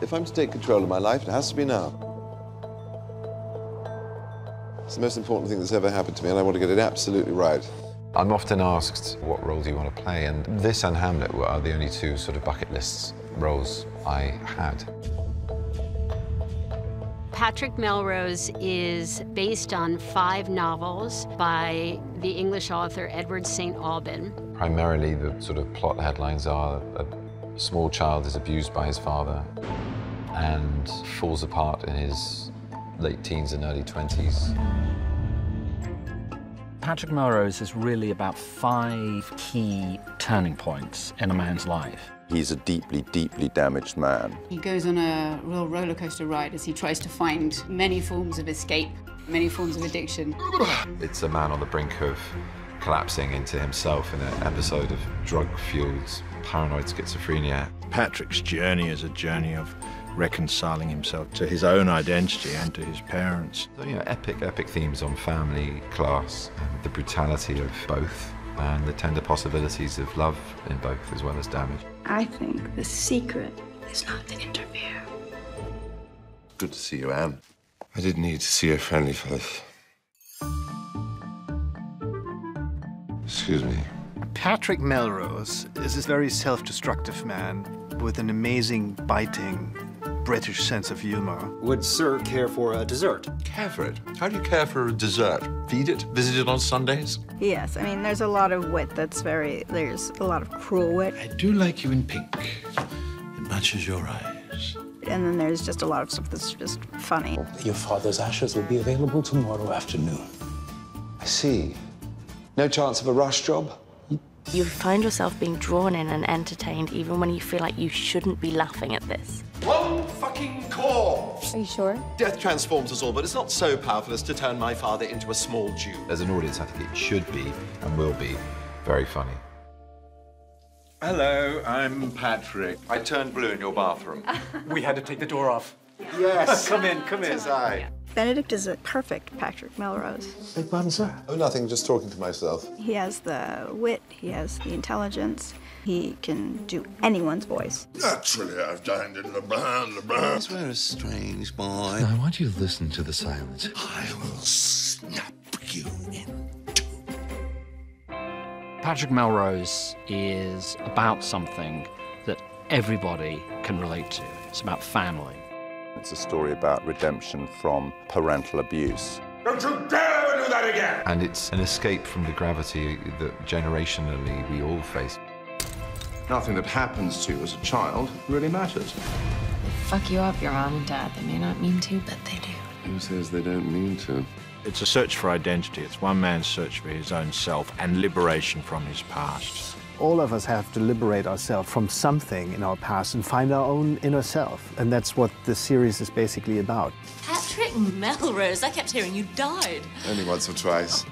If I'm to take control of my life, it has to be now. It's the most important thing that's ever happened to me, and I want to get it absolutely right. I'm often asked, what role do you want to play? And this and Hamlet are the only two sort of bucket list roles I had. Patrick Melrose is based on 5 novels by the English author Edward St. Aubyn. Primarily, the sort of plot headlines are a small child is abused by his father and falls apart in his late teens and early 20s. Patrick Melrose is really about 5 key turning points in a man's life. He's a deeply, deeply damaged man. He goes on a real roller coaster ride as he tries to find many forms of escape, many forms of addiction. It's a man on the brink of collapsing into himself in an episode of drug-fueled paranoid schizophrenia. Patrick's journey is a journey of reconciling himself to his own identity and to his parents. So, you know, epic themes on family, class, and the brutality of both, and the tender possibilities of love in both, as well as damage. I think the secret is not to interfere. Good to see you, Anne. I did need to see a friendly face. Excuse me. Patrick Melrose is this very self-destructive man with an amazing, biting, British sense of humor. Would Sir care for a dessert? Care for it? How do you care for a dessert? Feed it? Visit it on Sundays? Yes, I mean, there's a lot of wit there's a lot of cruel wit. I do like you in pink. It matches your eyes. And then there's just a lot of stuff that's just funny. Your father's ashes will be available tomorrow afternoon. I see. No chance of a rush job? You find yourself being drawn in and entertained even when you feel like you shouldn't be laughing at this. One fucking corpse! Are you sure? Death transforms us all, but it's not so powerful as to turn my father into a small Jew. As an audience, I think it should be, and will be, very funny. Hello, I'm Patrick. I turned blue in your bathroom. We had to take the door off. Yes. Come in, come in. Benedict is a perfect Patrick Melrose. Beg pardon, sir? Oh, nothing, just talking to myself. He has the wit, he has the intelligence, he can do anyone's voice. Naturally, I've dined in Lebanon. I swear, a strange boy. I want you to listen to the silence. I will snap you in two. Patrick Melrose is about something that everybody can relate to. It's about family. It's a story about redemption from parental abuse. Don't you dare do that again! And it's an escape from the gravity that generationally we all face. Nothing that happens to you as a child really matters. They fuck you up, your mom and dad. They may not mean to, but they do. Who says they don't mean to? It's a search for identity. It's one man's search for his own self and liberation from his past. All of us have to liberate ourselves from something in our past and find our own inner self. And that's what the series is basically about. Patrick Melrose, I kept hearing you died. Only once or twice.